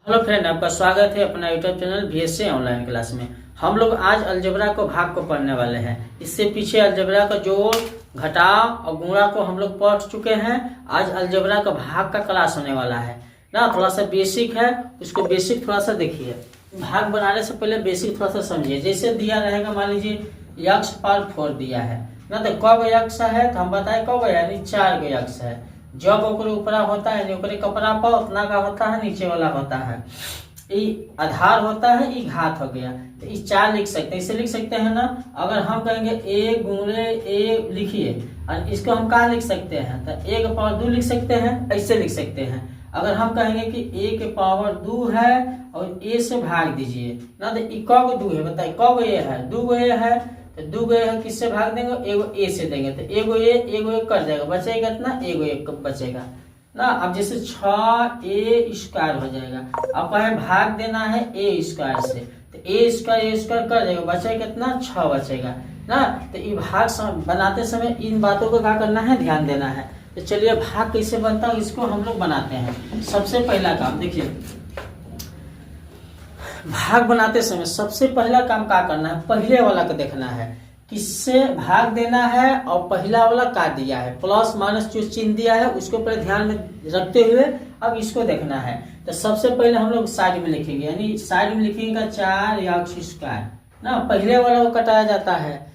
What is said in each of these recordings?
Hello friend, आपका स्वागत है अपना YouTube channel VSA online class में। हम लोग आज अलजेब्रा को भाग को पढ़ने वाले हैं। इससे पीछे अलजेब्रा का जोड़, घटाव और गुणा को हम लोग पढ़ चुके हैं। आज अलजेब्रा का भाग का क्लास होने वाला है ना। थोड़ा सा बेसिक है, उसको बेसिक थोड़ा सा देखिए। भाग बनाने से पहले बेसिक थोड़ा सा समझिए। जैसे दिया रहेगा, मान लीजिए यक्स पावर 4 दिया है ना, तो कब यक्स है तो हम बताए कब, यानी 4 गो यक्स है। जब ओकरे ऊपरा होता है, ओकरे कपड़ा पर उतना का होता है, नीचे वाला होता है। ई आधार होता है, ई घात हो गया, तो ई 4 लिख सकते हैं। इसे लिख सकते हैं ना। अगर हम कहेंगे a गुणे a लिखिए, और इसको हम कहाँ लिख सकते हैं, तो a के पावर 2 लिख सकते हैं, ऐसे लिख सकते हैं। अगर हम कहेंगे कि a के पावर 2 है और a से भाग दीजिए ना, तो ई कब 2 है बताइए, कब a है, 2 a है, तो 2 है किससे भाग देंगे, एगो a से देंगे, तो एगो a कट जाएगा, बचेगा कितना, एगो a बचेगा ना। अब जैसे 6a स्क्वायर हो जाएगा। अब कहे भाग देना है a स्क्वायर से, तो a स्क्वायर कर जाएगा, बचेगा कितना, 6 बचेगा ना। तो ये भाग बनाते समय इन बातों को क्या करना है, ध्यान देना है। तो चलिए भाग कैसे बनता है इसको हम लोग बनाते हैं। सबसे पहला काम देखिए, भाग बनाते समय सबसे पहला काम क्या करना है, पहले वाला को देखना है, किससे भाग देना है और पहला वाला का दिया है, प्लस माइनस जो चिन्ह दिया है उसको पहले ध्यान में रखते हुए अब इसको देखना है। तो सबसे पहले हम लोग साइड में लिखेंगे, यानी साइड में लिखेंगे 4 यक्स स्क्वायर ना, पहले वाला को कटाया जाता है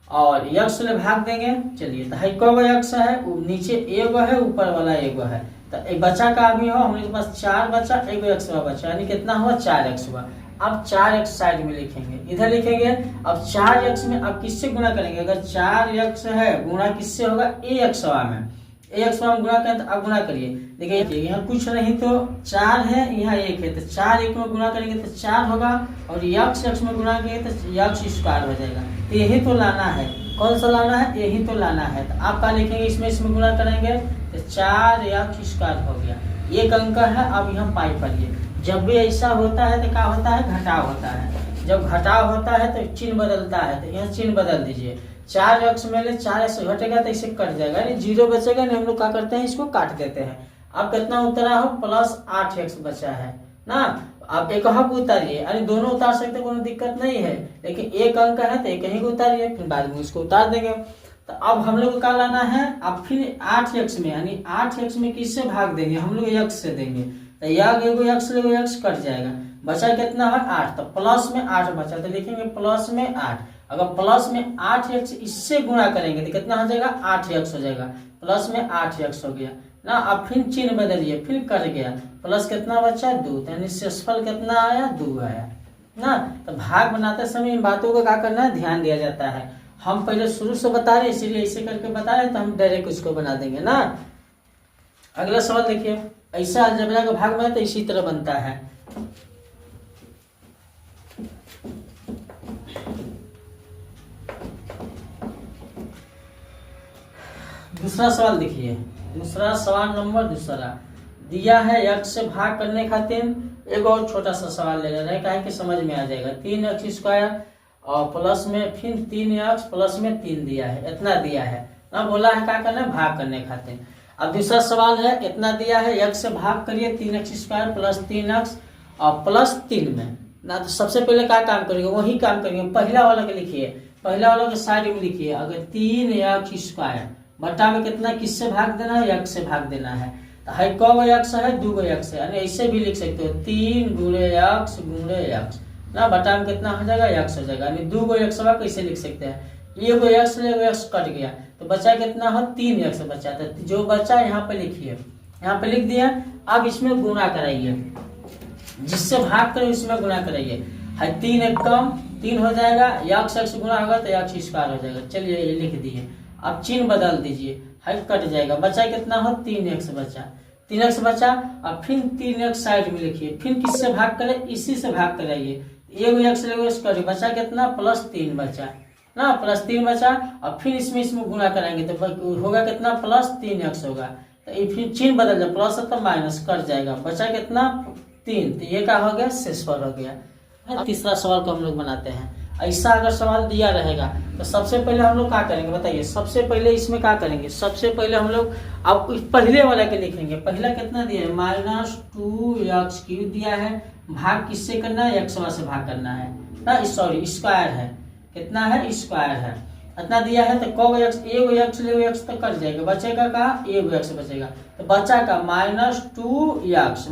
और यक्स से भाग देंगे। चलिए, तो है कब यक्स है, नीचे एगो है, ऊपर वाला एगो है, तो एक बच्चा का भी हो, हमारे पास 4 बच्चा, एगो एक्स बचा, यानी कितना हुआ, 4 एक्स हुआ। अब 4 एक्स साइड में लिखेंगे, इधर लिखेंगे। अब 4 एक्स में अब किससे गुणा करेंगे, अगर 4 एक्स है गुणा किससे होगा, ए एक्स में, ए एक्स में गुणा करें, तो अब गुणा करिए। देखिए यहाँ कुछ नहीं तो 4 है, यहाँ 1 है, तो 4 1 में गुणा करेंगे तो 4 होगा, और यक्स में गुणा करेंगे तो यक्स स्क्वायर हो जाएगा। तो यही तो लाना है, कौन सा लाना है, यही तो लाना है। तो आप क्या लिखेंगे, इसमें गुणा करेंगे तो 4 यक्स स्क्वायर हो गया। एक अंक है। अब यहाँ पाई पढ़िए, जब भी ऐसा होता है तो क्या होता है, घटाव होता है। जब घटाव होता है तो चिन्ह बदलता है, तो यहाँ चिन्ह बदल दीजिए। 4 एक्स में 4 एक्स घटेगा तो इसे कट जाएगा, यानी 0 बचेगा, नहीं हम लोग क्या करते हैं, इसको काट देते हैं। अब कितना उतरा हो, प्लस 8 एक्स बचा है ना। अब एक हक उतारिए, यानी दोनों उतार सकते, कोई दिक्कत नहीं है, लेकिन एक अंक है तो एक ही को उतारिए, फिर बाद में उसको उतार देंगे। तो अब हम लोग को क्या लाना है, अब फिर 8 एक्स में, यानी 8 एक्स में किससे भाग देंगे, हम लोग एक्स से देंगे, तो एगो एक्स कट जाएगा, बचा कितना है, 8, तो प्लस में 8 बचा, तो लिखेंगे प्लस में 8। अगर प्लस में 8 एक्स इससे गुणा करेंगे तो कितना हो जाएगा, 8 एक्स हो जाएगा, प्लस में 8 एक्स हो गया ना। अब फिर चिन्ह बदलिए, फिर कट गया, प्लस कितना बचा, 2, यानी शेषफल कितना आया, 2 आया ना। तो भाग बनाते समय इन बातों को क्या करना है, ध्यान दिया जाता है। हम पहले शुरू से बता रहे, इसीलिए ऐसे करके बता रहे, तो हम डायरेक्ट उसको बना देंगे ना। अगला सवाल देखिए, ऐसा अलजेब्रा का भाग में तो इसी तरह बनता है। दूसरा सवाल देखिए, दूसरा सवाल नंबर दूसरा दिया है, यक्स से भाग करने खातिर एक और छोटा सा सवाल ले रहे हैं कि समझ में आ जाएगा। 3 एक्स स्क्वायर और प्लस में फिर 3 एक्स प्लस में 3 दिया है, इतना दिया है ना, बोला है क्या करना है, भाग करने खातिर। अब दूसरा सवाल है, इतना दिया है, यक्स से भाग करिए 3 एक्स स्क्वायर प्लस 3 एक्स और प्लस 3 में ना। तो सबसे पहले क्या काम करेंगे, वही काम करेंगे, पहला वाला के लिखिए, पहला वाला के साइड में लिखिए। अगर 3 एक्स स्क्वायर बटा में कितना, किससे भाग देना है, यक्स से भाग देना है। तो है कब यक्स है, 2 यक्स है, यानी ऐसे भी लिख सकते हो, 3 गुणे यक्स ना, बटा में कितना हो जाएगा, यक्स हो जाएगा, यानी 2 यक्स कैसे लिख सकते हैं, एगो यक्स कट गया, तो बचा कितना हो, 3 यक्स बचा, तो जो बचा यहाँ पे लिखिए, यहाँ पे लिख दिया। अब इसमें गुणा कराइए, जिससे भाग करें इसमें गुणा कराइए, है 3 एक कम 3 हो जाएगा, यक्स गुणा होगा तो यक्स स्क्वायर हो जाएगा। चलिए ये लिख दिए। अब चिन्ह बदल दीजिए, है कट जाएगा, बचा कितना हो, 3 एक्स बचा, 3 एक्स बचा। अब फिर 3 एक्स साइड में लिखिए, फिर किससे भाग करें, इसी से भाग कराइए, एगो एक्स करिए, बचा कितना, प्लस 3 बचा ना, प्लस 3 बचा। और फिर इसमें गुणा कराएंगे तो होगा कितना, प्लस 3 एक्स होगा। तो फिर चिन्ह बदल जाए, प्लस तो माइनस कट जाएगा, बचा कितना, 3, तो ये क्या हो गया, शेषफल हो गया। तीसरा सवाल को हम लोग बनाते हैं। ऐसा अगर सवाल दिया रहेगा तो सबसे पहले हम लोग क्या करेंगे बताइए। सबसे पहले इसमें क्या करेंगे, सबसे पहले हम लोग अब पहले वाला के लिखेंगे। पहला कितना दिया है, -2x³ दिया है। भाग किससे करना है, x से भाग करना है ना, सॉरी स्क्वायर है। कितना है, स्क्वायर है। इतना दिया है तो कब x, एगो x ले x तो कट जाएगा, बचेगा का एगो x बचेगा। तो बचा का -2x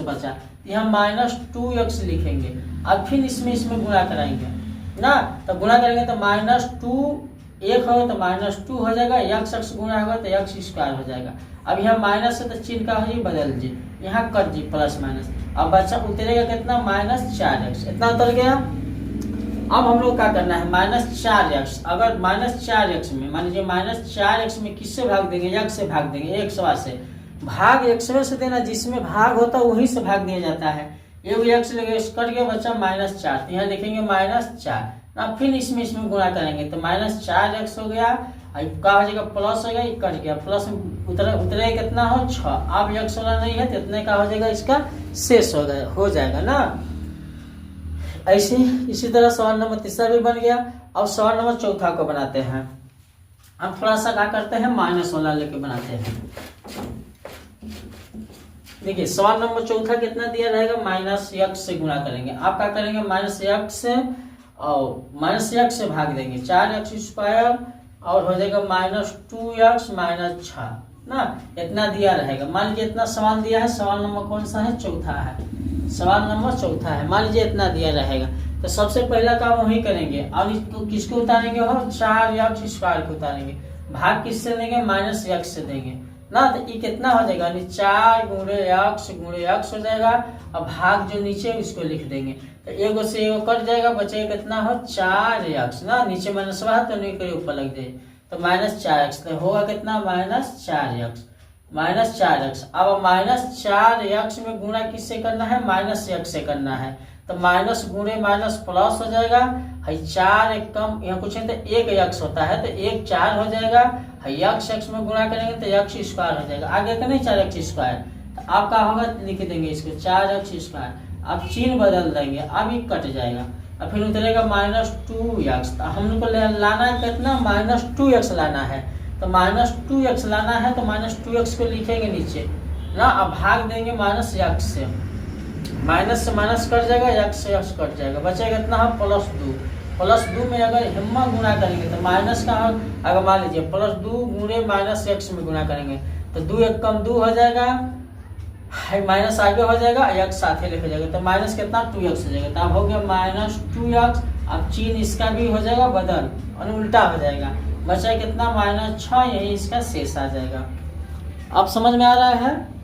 बचा, यहाँ -2x लिखेंगे। अब फिर इसमें गुणा कराएंगे ना, तो गुणा करेंगे तो -2 एक होगा तो -2 हो जाएगा, x गुणा होगा तो x² हो जाएगा। अब यहाँ माइनस है तो चिन्ह का हो जी बदल जी, यहाँ कर जी प्लस माइनस। अब बच्चा उतरेगा कितना, -4x। इतना उतर गया। अब हम लोग क्या करना है, -4x। अगर -4x में मान लीजिए -4x में किससे भाग देंगे, x से भाग देंगे, x से भाग x से देना, जिसमें भाग होता है वहीं से भाग दिया जाता है। एगो x लगे कट गया, बच्चा -4, यहाँ लिखेंगे -4 ना। फिर इसमें गुणा करेंगे तो -4x हो गया, क्या हो जाएगा प्लस हो गया, कट गया, प्लस उतरे कितना हो 6। अब x वाला नहीं है तो इतने का हो जाएगा, इसका शेष हो जाएगा ना। ऐसे इसी तरह सवाल नंबर 3 भी बन गया। अब सवाल नंबर 4 को बनाते हैं। हम थोड़ा सा क्या करते हैं, माइनस वाला लेके बनाते हैं। देखिए सवाल नंबर 4 कितना दिया रहेगा, -x से गुणा करेंगे। आप क्या करेंगे, -x से और -x से भाग देंगे, 4x² और हो जाएगा -2x -6 ना। इतना दिया रहेगा। मान लीजिए इतना सवाल दिया है, सवाल नंबर कौन सा है, 4 है। सवाल नंबर 4 है। मान लीजिए इतना दिया रहेगा तो सबसे पहला काम वही करेंगे। अब इसको किसको उतारेंगे, हम 4x² को उतारेंगे। भाग किससे देंगे, -x से देंगे ना। तो ये कितना हो जाएगा, 4 गुणे x हो जाएगा। अब भाग जो नीचे उसको लिख देंगे तो एगो से एगो कट जाएगा, बचेगा कितना हो 4x ना। नीचे माइनस है तो नहीं करे ऊपर लग जाए तो -4x तो होगा कितना, -4x। अब -4x में गुणा किससे करना है, -x से करना है। तो माइनस गुणे माइनस प्लस हो जाएगा। 4 एक कम, यहाँ कुछ है तो 1x होता है तो 1 4 हो जाएगा। x में गुणा करेंगे तो x² हो जाएगा। आगे का नहीं 4x², तो आप क्या होगा, लिख देंगे इसको 4x²। अब चिन्ह बदल देंगे, अब ये कट जाएगा। और फिर उतरेगा -2x। तो हम लोग को लाना है कितना, -2x लाना है। तो -2x लाना है तो -2x को लिखेंगे नीचे ना। अब भाग देंगे -x से, माइनस से माइनस कट जाएगा, x से x कट जाएगा, बचेगा कितना है +2 में अगर हिम्मा गुणा करेंगे तो माइनस का, अगर मान लीजिए +2 गुणे -x में गुणा करेंगे तो 2 एक कम 2 हो जाएगा, माइनस आगे हो जाएगा, x साथ ही लिखा जाएगा तो माइनस कितना 2x हो जाएगा। तो अब हो गया -2x। अब चिन्ह इसका भी हो जाएगा बदल और उल्टा हो जाएगा, बचा कितना -6, यही इसका शेष आ जाएगा। अब समझ में आ रहा है,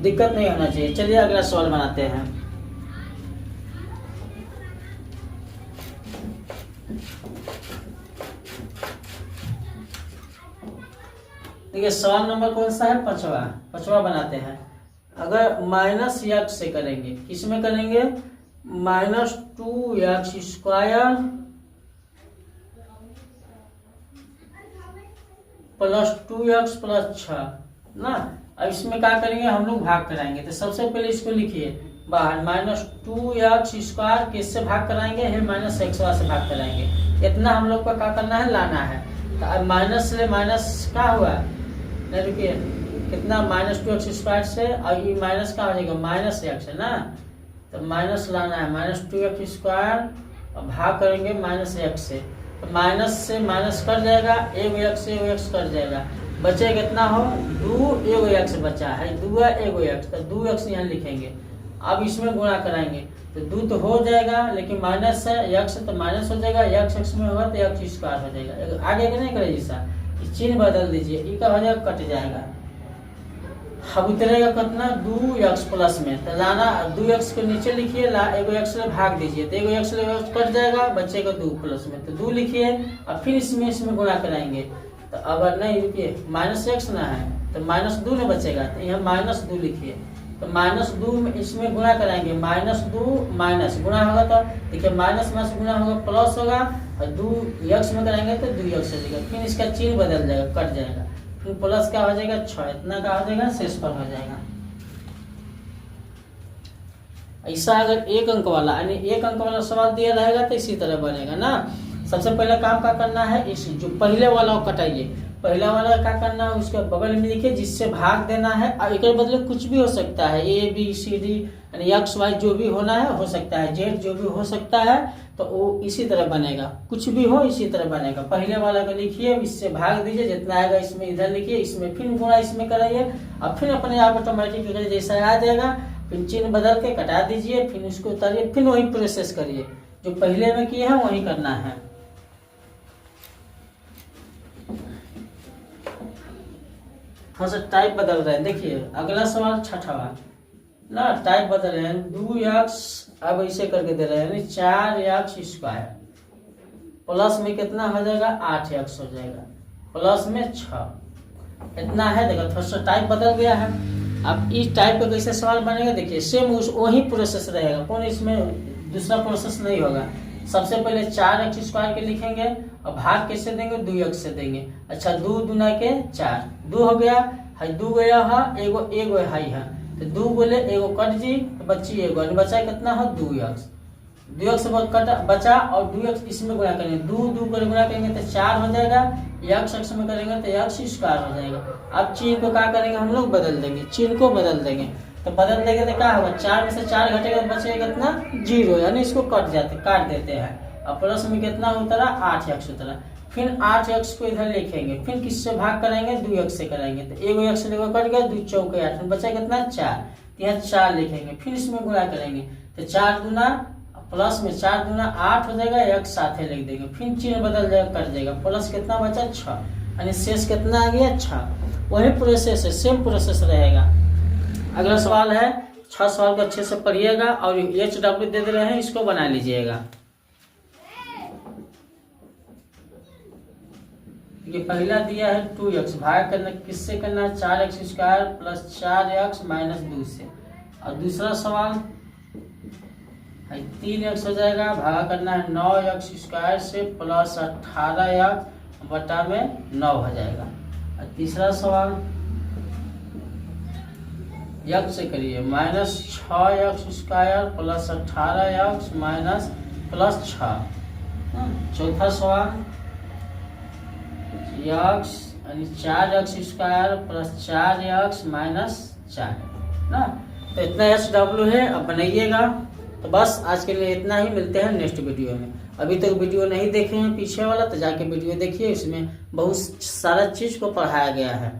दिक्कत नहीं होना चाहिए। चलिए अगला सवाल बनाते हैं। देखिए सवाल नंबर कौन सा है, 5वां बनाते हैं। अगर -x से करेंगे, किस में करेंगे, -2x² + 2x + 6 ना। अब इसमें क्या करेंगे, हम लोग भाग कराएंगे। तो सबसे पहले इसको लिखिए बाहर, -2x² किससे भाग कराएंगे, -x से भाग कराएंगे। इतना हम लोग को क्या करना है, लाना है। तो अब माइनस से माइनस क्या हुआ, नहीं रुकिए, कितना -2x² से, और ये माइनस का हो जाएगा -x है ना। तो माइनस लाना है, -2x² और भाग करेंगे -x से। तो माइनस से माइनस कट जाएगा, एगो x से एगो x कट जाएगा, बचे कितना हो 2, एगो x बचा है, 2 एगो x, तो 2x यहाँ लिखेंगे। अब इसमें गुणा कराएंगे तो 2 तो हो जाएगा, लेकिन माइनस है, x तो माइनस हो जाएगा, x में होगा तो x² हो जाएगा। आगे का नहीं करे जैसा, चिन्ह बदल दीजिए, ई का हो जाएगा कट जाएगा। अब उतरेगा कितना 2x प्लस में, तो लाना 2x को नीचे लिखिए, एगो x से भाग दीजिए तो एगो x से कट जाएगा, बचेगा 2 प्लस में, तो 2 लिखिए। और फिर इसमें गुणा कराएंगे तो अगर नहीं रुकिए -x ना है तो -2 में बचेगा, तो यहाँ -2 लिखिए। तो -2 में इसमें गुणा कराएंगे, -2 माइनस गुणा होगा तो देखिए माइनस गुणा होगा प्लस होगा, और 2x में कराएंगे तो 2x हो जाएगा। फिर इसका चिन्ह बदल जाएगा, कट जाएगा, फिर प्लस क्या हो जाएगा 6, इतना का हो जाएगा, शेष पर हो जाएगा। ऐसा अगर एक अंक वाला यानी एक अंक वाला सवाल दिया रहेगा तो इसी तरह बनेगा ना। सबसे पहले काम क्या करना है, इस जो पहले वाला को कटाइए, पहला वाला क्या करना है उसके बगल में लिखिए जिससे भाग देना है। और एक बदले कुछ भी हो सकता है, ABCD यानी XY जो भी होना है हो सकता है, Z जो भी हो सकता है, तो वो इसी तरह बनेगा, कुछ भी हो इसी तरह बनेगा। पहले वाला को लिखिए, इससे भाग दीजिए, जितना आएगा इसमें इधर लिखिए, इसमें फिर गुणा इसमें कराइए, और फिर अपने आप ऑटोमेटिक जैसा आ जाएगा, फिर चिन्ह बदल के कटा दीजिए, फिर उसको उतारिए, फिर वही प्रोसेस करिए जो पहले में किए हैं वही करना है। थोड़ा सा टाइप बदल रहे हैं, देखिए अगला सवाल छठा ना, टाइप बदल रहे हैं, 2x अब ऐसे करके दे रहे हैं, यानी 4x² प्लस में कितना हो जाएगा 8x हो जाएगा, प्लस में 6 इतना है। देखो थोड़ा सा टाइप बदल गया है। अब इस टाइप का कैसे सवाल बनेगा, देखिए सेम उस वही प्रोसेस रहेगा, कौन इसमें दूसरा प्रोसेस नहीं होगा। सबसे पहले 4x² के लिखेंगे और भाग कैसे देंगे 2x से देंगे। अच्छा 2 दूना के 4, 2 हो गया है, 2 गया है, एगो एगो है, तो 2 बोले एगो कट जी तो बची एगो, बचा कितना है 2x, 2x कटा बचा और 2x इसमें गुणा करेंगे, 2 कर गुणा करेंगे तो 4 हो जाएगा, x में करेंगे तो x² हो जाएगा। अब चिन्ह को क्या करेंगे हम लोग बदल देंगे, चिन्ह को बदल देंगे, तो बदल देंगे तो क्या होगा 4 में से 4 घटेगा तो बचेगा कितना 0, यानी इसको काट देते हैं। और प्लस में कितना उतरा 8x उतरा, फिर 8x को इधर लिखेंगे, फिर किससे भाग करेंगे 2x से करेंगे, तो एगो x देखो कट गया, 2 चौके 8, बचा कितना 4, यहाँ 4 लिखेंगे, फिर इसमें गुणा करेंगे तो 4 दूना प्लस में 4 दूना 8 हो जाएगा, एक साथ लिख देंगे, फिर चिन्ह बदल जाएगा कट जाएगा, प्लस कितना बचा 6, यानी शेष कितना आ गया 6। वही प्रोसेस है, सेम प्रोसेस रहेगा। अगला सवाल है, 6 सवाल को अच्छे से पढ़िएगा और HW दे रहे हैं, इसको बना लीजिएगा। ये पहला दिया है 2x, भाग करना किससे करना है 4x² प्लस 4x माइनस 2 से, और दूसरा सवाल है 3x हो जाएगा, भाग करना है 9x² से प्लस 18x बटा में 9 हो जाएगा। और तीसरा सवाल x से करिए, minus 6x² plus 18x minus plus 6। चौथा सवाल x यानी 4x² प्लस 4x माइनस 4 ना, तो इतना SW है। अब बनाइएगा। तो बस आज के लिए इतना ही, मिलते हैं नेक्स्ट वीडियो में। अभी तक वीडियो नहीं देखे हैं पीछे वाला तो जाके वीडियो देखिए, इसमें बहुत सारा चीज को पढ़ाया गया है।